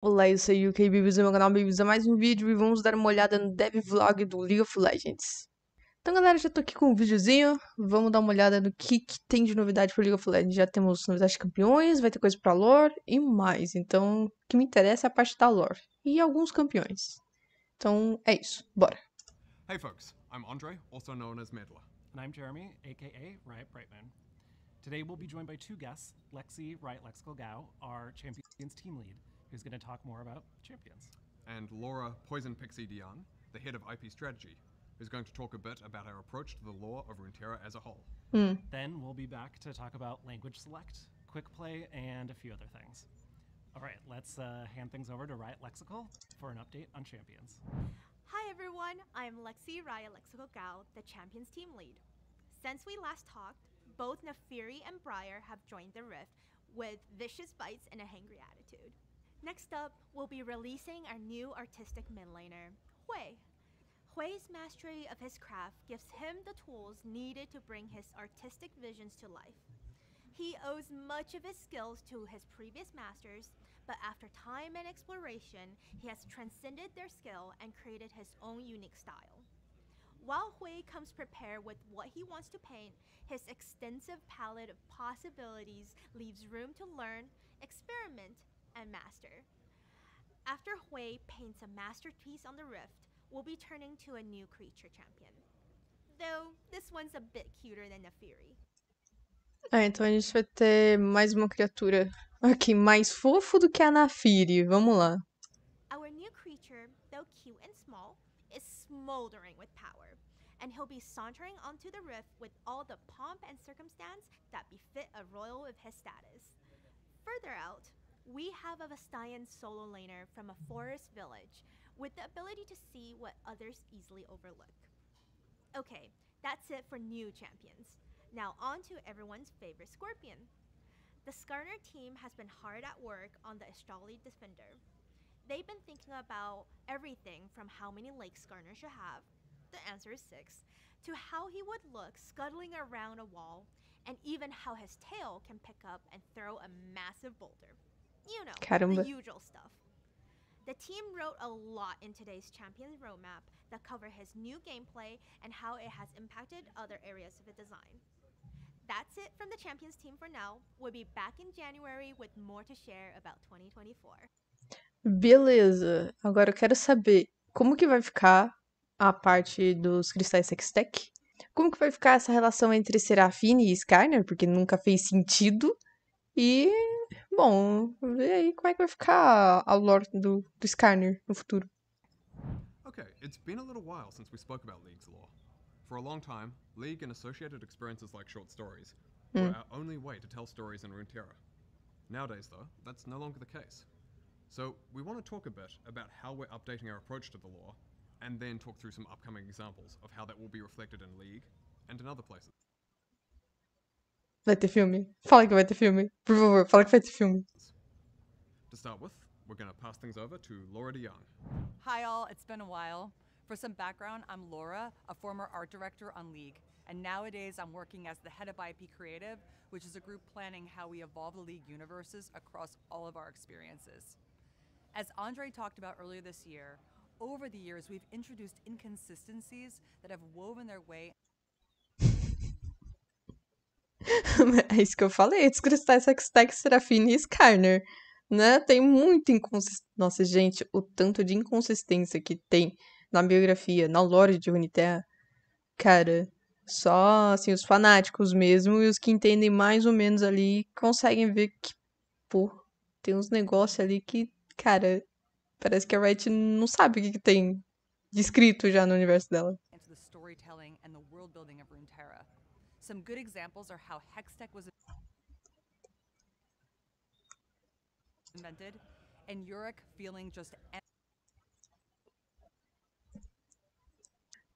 Olá, eu sou Yukaa e bem-vindos ao meu canal, bem-vindos a mais um vídeo e vamos dar uma olhada no dev vlog do League of Legends. Então galera, já tô aqui com um videozinho, vamos dar uma olhada no que tem de novidade pro League of Legends. Já temos novidades de campeões, vai ter coisa pra lore e mais, então o que me interessa é a parte da lore e alguns campeões. Então é isso, bora! Hey folks, I'm Andre, also known as Medla. And I'm Jeremy, aka Riot Brightman. Today we'll be joined by two guests, Lexi Riot Lexical Gao, our Champions team lead, who's going to talk more about Champions. And Laura Poison Pixie Dion, the head of IP strategy, who's going to talk a bit about our approach to the lore of Runeterra as a whole. Then we'll be back to talk about language select, Quickplay, and a few other things. All right, let's hand things over to Riot Lexical for an update on Champions. Hi everyone, I'm Lexi Riot Lexical Gao, the Champions team lead. Since we last talked, both Nefiri and Briar have joined the Rift with vicious bites and a hangry attitude. Next up, we'll be releasing our new artistic mid laner, Hui. Hui's mastery of his craft gives him the tools needed to bring his artistic visions to life. He owes much of his skills to his previous masters, but after time and exploration, he has transcended their skill and created his own unique style. While Hui comes prepared with what he wants to paint, his extensive palette of possibilities leaves room to learn, experiment, and master. After Hui paints a masterpiece on the Rift, we'll be turning to a new creature champion. Though, this one's a bit cuter than Nefiri. Então a gente vai ter mais uma criatura aqui, mais fofo do que a Nefiri, vamos lá. Our new creature, though cute and small, is smoldering with power, and he'll be sauntering onto the Rift with all the pomp and circumstance that befit a royal of his status. Further out, we have a Vestayan solo laner from a forest village, with the ability to see what others easily overlook. Okay, that's it for new champions. Now on to everyone's favorite Scorpion. The Skarner team has been hard at work on the Astrali Defender. They've been thinking about everything from how many legs Skarner should have, the answer is 6, to how he would look scuttling around a wall, and even how his tail can pick up and throw a massive boulder. You know, Caramba. the usual stuff. The team wrote a lot in today's Champions roadmap that cover his new gameplay and how it has impacted other areas of the design. That's it from the Champions team for now. We'll be back in January with more to share about 2024. Beleza, agora eu quero saber como que vai ficar a parte dos cristais Sextech. Como que vai ficar essa relação entre Serafine e Skarner, porque nunca fez sentido. E, bom, ver aí como é que vai ficar a lore do Skarner no futuro. Okay, it's been a little while since we spoke about League's lore. For a long time, League and associated experiences like short stories were our only way to tell stories in Runeterra. Nowadays, though, that's no longer the case. So we want to talk a bit about how we're updating our approach to the lore, and then talk through some upcoming examples of how that will be reflected in League and in other places. Vai ter filme? Fala que vai ter filme. Por favor, fala que vai ter filme. To start with, we're going to pass things over to Laura DeYoung. Hi all, it's been a while. For some background, I'm Laura, a former art director on League, and nowadays I'm working as the head of IP Creative, which is a group planning how we evolve the League universes across all of our experiences. As Andre talked about earlier this year, over the years we've introduced inconsistencies that have woven their way. É isso que eu falei, os cristais Sextech, Serafine e Skarner. Né? Tem muita inconsistência. Nossa, gente, o tanto de inconsistência que tem na biografia, na lore de Runeterra. Cara, só assim, os fanáticos mesmo e os que entendem mais ou menos ali conseguem ver que, pô, tem uns negócios ali que, cara, parece que a Riot não sabe o que tem de escrito já no universo dela. Into the storytelling and the world building of Runeterra. Some good examples are how Hextech was invented, and Yurik feeling just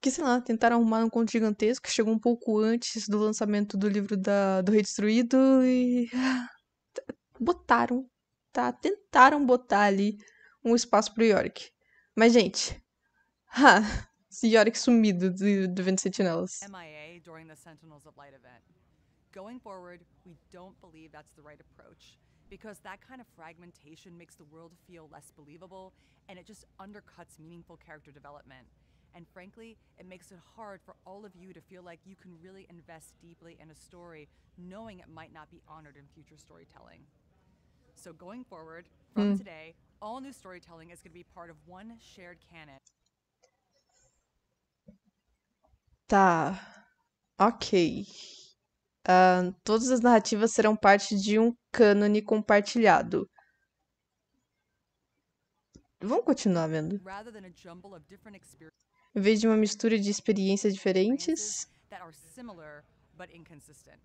Que, sei lá, tentaram arrumar um conto gigantesco que chegou um pouco antes do lançamento do livro do Rei Destruído e botaram, tá? Tentaram botar ali um espaço pro Yorick. Mas, gente, esse Yorick sumido do Vento Sentinelas. MIA during the Sentinels of Light event. Going forward, we don't believe that's the right approach, because that kind of fragmentation makes the world feel less believable, and it just undercuts meaningful character development. And frankly, it makes it hard for all of you to feel like you can really invest deeply in a story, knowing it might not be honored in future storytelling. So going forward, from today, all new storytelling is going to be part of one shared canon. Tá. Ok. Todas as narrativas serão parte de um cânone compartilhado. Vamos continuar vendo. Rather than a jumble of different Em vez de uma mistura de experiências diferentes. experiences that are similar but inconsistent.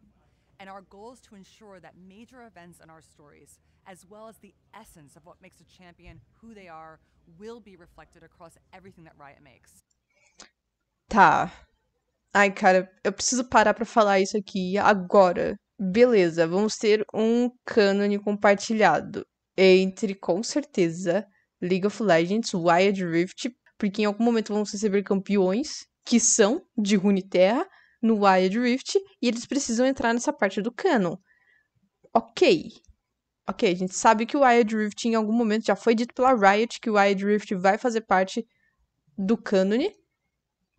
And our goal is to ensure that major events in our stories, as well as the essence of what makes a champion who they are, will be reflected across everything that Riot makes. Tá. Ai, cara, eu preciso parar pra falar isso aqui agora. Beleza, vamos ter um cânone compartilhado entre, com certeza, League of Legends, Wild Rift, porque em algum momento vamos receber campeões que são de Runeterra no Wild Rift e eles precisam entrar nessa parte do canon. Ok, a gente sabe que o Wild Rift em algum momento já foi dito pela Riot que o Wild Rift vai fazer parte do cânone.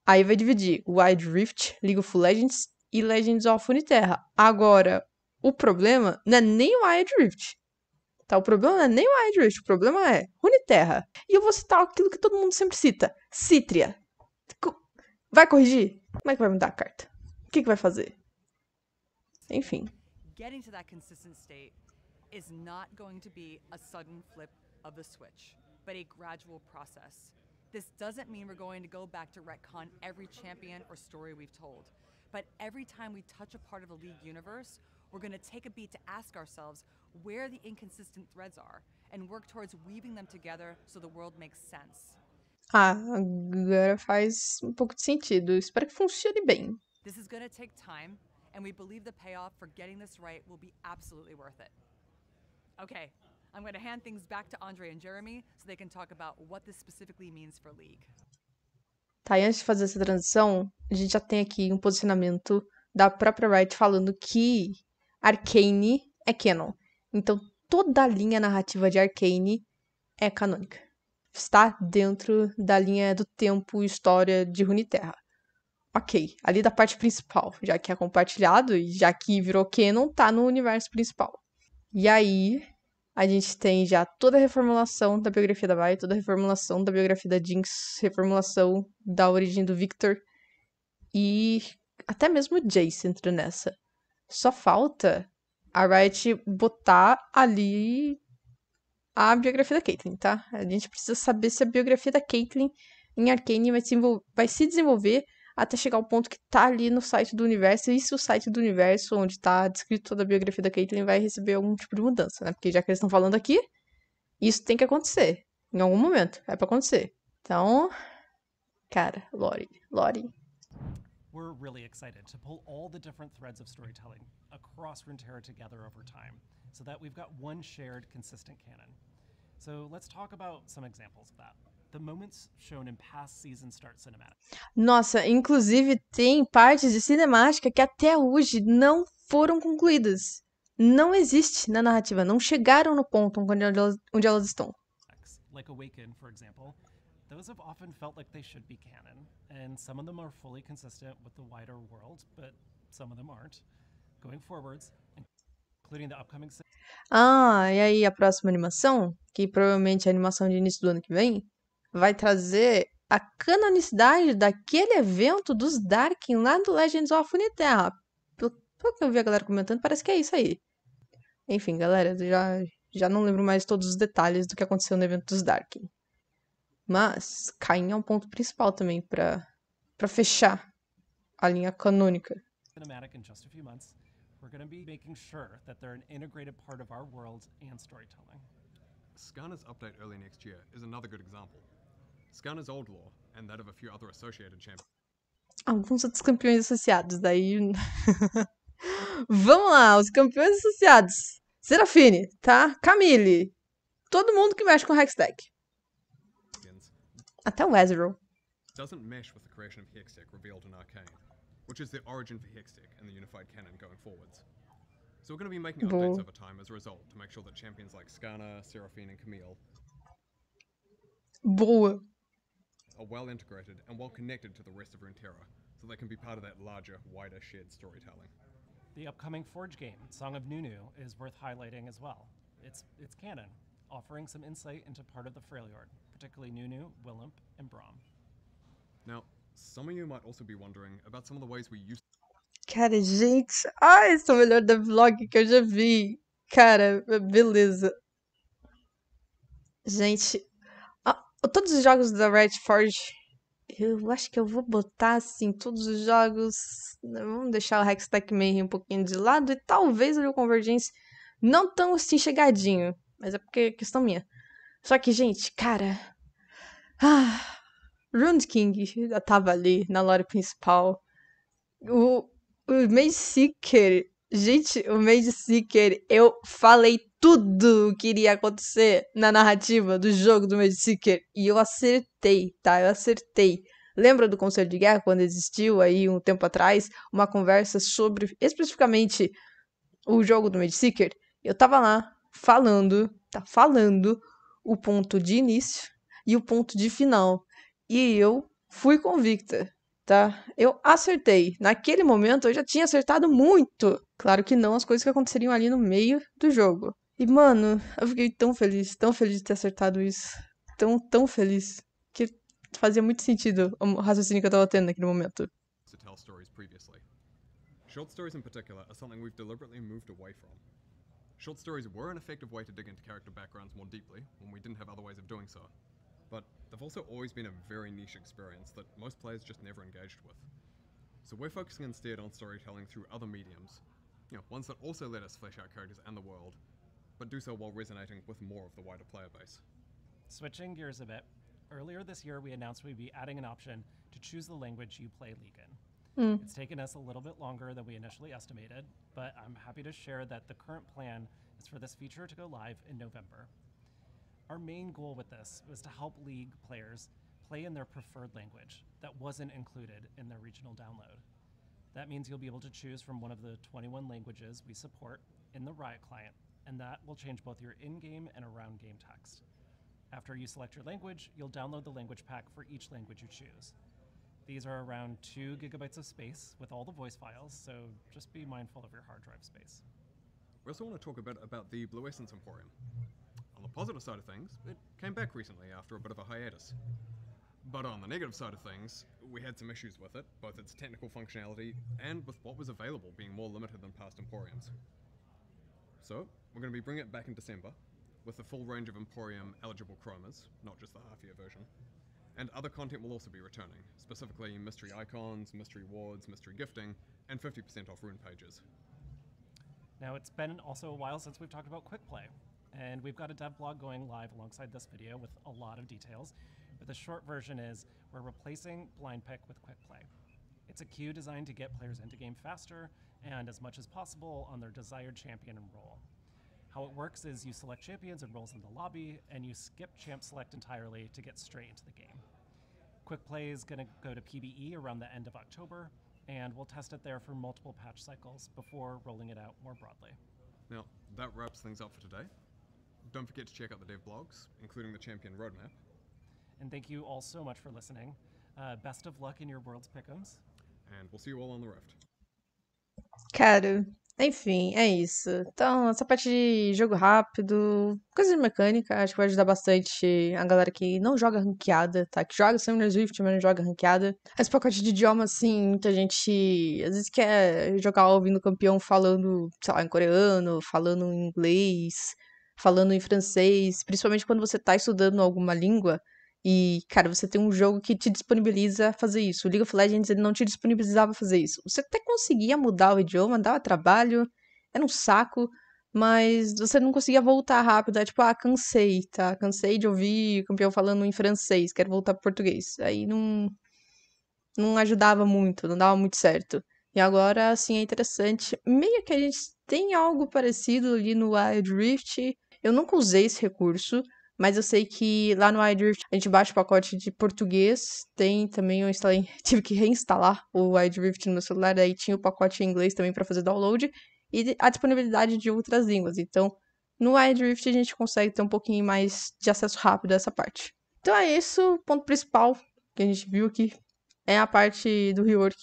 Aí vai dividir Wild Rift, League of Legends e Legends of Runeterra. Agora, o problema não é nem o Wild Rift. Tá? O problema não é nem o Wild Rift, o problema é Runeterra. E eu vou citar aquilo que todo mundo sempre cita. Cítria. Vai corrigir? Como é que vai mudar a carta? O que vai fazer? Enfim. Getting to that consistent state is not going to be a sudden flip of the switch, but a gradual process. This doesn't mean we're going to go back to retcon every champion or story we've told, but every time we touch a part of the League universe, we're going to take a beat to ask ourselves where the inconsistent threads are and work towards weaving them together so the world makes sense. Agora faz um pouco de sentido. Espero que funcione bem. This is going to take time, and we believe the payoff for getting this right will be absolutely worth it. Okay, I'm going to hand things back to Andre and Jeremy so they can talk about what this specifically means for League. Tá, e antes de fazer essa transição, a gente já tem aqui um posicionamento da própria Riot falando que Arcane é canon. Então, toda a linha narrativa de Arcane é canônica. Está dentro da linha do tempo e história de Runeterra. Ok, ali da parte principal, já que é compartilhado e já que virou canon, tá no universo principal. E aí, a gente tem já toda a reformulação da biografia da Vi, toda a reformulação da biografia da Jinx, reformulação da origem do Victor e até mesmo o Jace entra nessa. Só falta a Riot botar ali a biografia da Caitlyn, tá? A gente precisa saber se a biografia da Caitlyn em Arcane vai se desenvolver até chegar ao ponto que tá ali no site do universo, e se o site do universo, onde tá descrito toda a biografia da Caitlyn, vai receber algum tipo de mudança, né? Porque já que eles estão falando aqui, isso tem que acontecer. Em algum momento, é pra acontecer. Então, cara, Lore. We're really excited to pull all the different threads of storytelling across Runeterra together over time, so that we've got one shared, consistent canon. So let's talk about some examples of that. The moments shown in past season start cinematic. Nossa, inclusive tem partes de cinemática que até hoje não foram concluídas. Não existe na narrativa, não chegaram no ponto onde elas estão. Like Awaken, for example, those have often felt like they should be canon, and some of them are fully consistent with the wider world, but some of them aren't. Going forwards, including the upcoming... E aí a próxima animação, que provavelmente é a animação de início do ano que vem, vai trazer a canonicidade daquele evento dos Darkin lá do Legends of Runeterra. Pelo que eu vi a galera comentando, parece que é isso aí. Enfim, galera, já não lembro mais todos os detalhes do que aconteceu no evento dos Darkin. Mas Caim é um ponto principal também pra fechar a linha canônica. Cinematic in just a few months, we're going to be making sure that they're an integrated part of our world and storytelling. Skarner's update early next year is another good example. Skarner's old lore, and that of a few other associated champions. Alguns outros campeões associados, daí... Vamos lá, os campeões associados. Serafine, tá? Camille. Todo mundo que mexe com Hextech. Até o Ezreal. Doesn't mesh with the creation of Hextech revealed in Arcane, which is the origin for Hextech and the unified canon going forwards. So we're going to be making updates over time as a result to make sure that champions like Skarner, Seraphine, and Camille Boa. are well integrated and well connected to the rest of Runeterra, so they can be part of that larger, wider shared storytelling. The upcoming Forge game, Song of Nunu, is worth highlighting as well. It's canon, offering some insight into part of the Freljord, particularly Nunu, Willump, and Braum. Now, some of you might also be wondering about some of the ways we used. Cara, gente, esse é o melhor devlog que eu já vi. Cara, beleza. Gente, todos os jogos da Red Forge, eu acho que eu vou botar, assim, todos os jogos... Vamos deixar o Hextech Mayhem um pouquinho de lado e talvez o Convergence não tão assim chegadinho, mas é porque é questão minha. Só que, gente, cara... Rune King já tava ali na lore principal. O Mage Seeker, gente, o Mage Seeker, eu falei tudo o que iria acontecer na narrativa do jogo do Mage Seeker e eu acertei, tá? Eu acertei. Lembra do Conselho de Guerra, quando existiu aí um tempo atrás uma conversa sobre especificamente o jogo do Mage Seeker? Eu tava lá falando o ponto de início e o ponto de final. E eu fui convicta, tá? Eu acertei. Naquele momento eu já tinha acertado muito. Claro que não as coisas que aconteceriam ali no meio do jogo. E, mano, eu fiquei tão feliz de ter acertado isso. Tão feliz. Que fazia muito sentido o raciocínio que eu tava tendo naquele momento. To tell stories previously. Short stories in particular are something we've deliberately moved away from. Short stories were an effective way to dig into character backgrounds more deeply when we didn't have other ways of doing so. But they've also always been a very niche experience that most players just never engaged with. So we're focusing instead on storytelling through other mediums, ones that also let us flesh out characters and the world, but do so while resonating with more of the wider player base. Switching gears a bit, earlier this year we announced we'd be adding an option to choose the language you play League in. It's taken us a little bit longer than we initially estimated, but I'm happy to share that the current plan is for this feature to go live in November. Our main goal with this was to help League players play in their preferred language that wasn't included in their regional download. That means you'll be able to choose from one of the 21 languages we support in the Riot client, and that will change both your in-game and around game text. After you select your language, you'll download the language pack for each language you choose. These are around 2 gigabytes of space with all the voice files, so just be mindful of your hard drive space. We also want to talk a bit about the Blue Essence Emporium. On the positive side of things, it came back recently after a bit of a hiatus. But on the negative side of things, we had some issues with it, both its technical functionality and with what was available being more limited than past Emporiums. So, we're going to be bringing it back in December, with the full range of Emporium eligible chromas, not just the half-year version. And other content will also be returning, specifically mystery icons, mystery wards, mystery gifting, and 50% off rune pages. Now, it's been also a while since we've talked about Quickplay, and we've got a dev blog going live alongside this video with a lot of details. But the short version is we're replacing blind pick with Quickplay. It's a queue designed to get players into game faster and as much as possible on their desired champion and role. How it works is you select champions and roles in the lobby, and you skip champ select entirely to get straight into the game. Quickplay is going to go to PBE around the end of October, and we'll test it there for multiple patch cycles before rolling it out more broadly. Now, that wraps things up for today. Don't forget to check out the dev blogs, including the champion roadmap. And thank you all so much for listening. Best of luck in your Worlds Pick'ems. And we'll see you all on the Rift. Cara, enfim, é isso. Então, essa parte de jogo rápido, coisa de mecânica, acho que vai ajudar bastante a galera que não joga ranqueada, tá? Que joga Summoner's Rift, mas não joga ranqueada. Esse pacote de idioma, assim, muita gente às vezes quer jogar ouvindo o campeão falando, sei lá, em coreano, falando em inglês, falando em francês, principalmente quando você tá estudando alguma língua. E, cara, você tem um jogo que te disponibiliza fazer isso. O League of Legends, ele não te disponibilizava fazer isso. Você até conseguia mudar o idioma, dava trabalho, era um saco, mas você não conseguia voltar rápido. É tipo, cansei, tá? Cansei de ouvir o campeão falando em francês, quero voltar pro português. Aí não ajudava muito, não dava muito certo. E agora, assim, é interessante. Meio que a gente tem algo parecido ali no Wild Rift. Eu nunca usei esse recurso, mas eu sei que lá no Wild Rift a gente baixa o pacote de português. Tem também, tive que reinstalar o Wild Rift no meu celular, aí tinha o pacote em inglês também pra fazer download. e a disponibilidade de outras línguas. Então, no iDrift a gente consegue ter um pouquinho mais de acesso rápido a essa parte. Então é isso, o ponto principal que a gente viu aqui é a parte do rework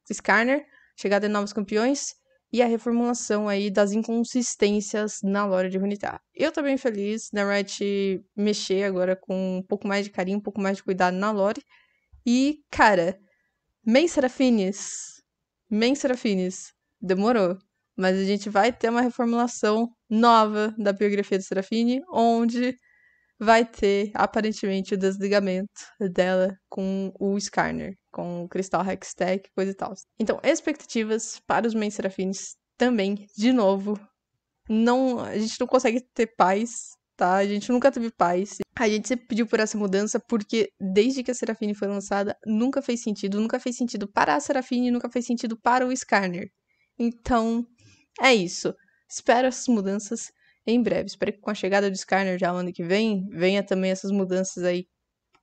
do Skarner, chegada de novos campeões e a reformulação aí das inconsistências na lore de Runeterra. Eu tô bem feliz da Riot mexer agora com um pouco mais de carinho, um pouco mais de cuidado na lore. E, cara, Mais, demorou. Mas a gente vai ter uma reformulação nova da biografia de Serafine, onde vai ter, aparentemente, o desligamento dela com o Skarner, com o Cristal Hextech, coisa e tal. Então, expectativas para os main Serafines também, de novo. A gente não consegue ter paz, tá? A gente nunca teve paz. A gente sempre pediu por essa mudança porque, desde que a Serafine foi lançada, nunca fez sentido para a Serafine, nunca fez sentido para o Skarner. Então, é isso. Espero essas mudanças em breve. Espero que com a chegada do Skarner já no ano que vem, venha também essas mudanças aí.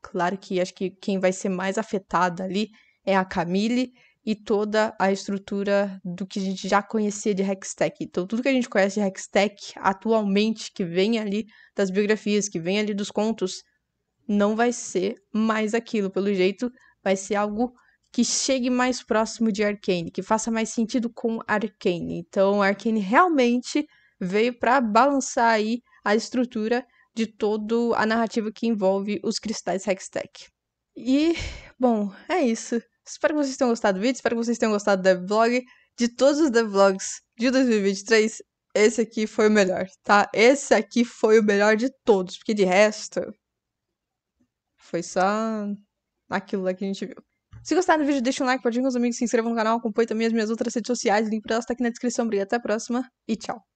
Claro que acho que quem vai ser mais afetada ali é a Camille e toda a estrutura do que a gente já conhecia de Hextech. Então, tudo que a gente conhece de Hextech atualmente, que vem ali das biografias, que vem ali dos contos, não vai ser mais aquilo. Pelo jeito, vai ser algo que chegue mais próximo de Arcane, que faça mais sentido com Arcane. Então, Arcane realmente veio para balançar aí a estrutura de toda a narrativa que envolve os cristais Hextech. E, bom, é isso. Espero que vocês tenham gostado do vídeo, espero que vocês tenham gostado do devlog. De todos os devlogs de 2023, esse aqui foi o melhor, tá? Esse aqui foi o melhor de todos, porque de resto foi só aquilo lá que a gente viu. Se gostaram do vídeo, deixa um like, pode ir com os amigos, se inscrevam no canal, acompanhe também as minhas outras redes sociais, link pra elas tá aqui na descrição. Obrigada, até a próxima e tchau.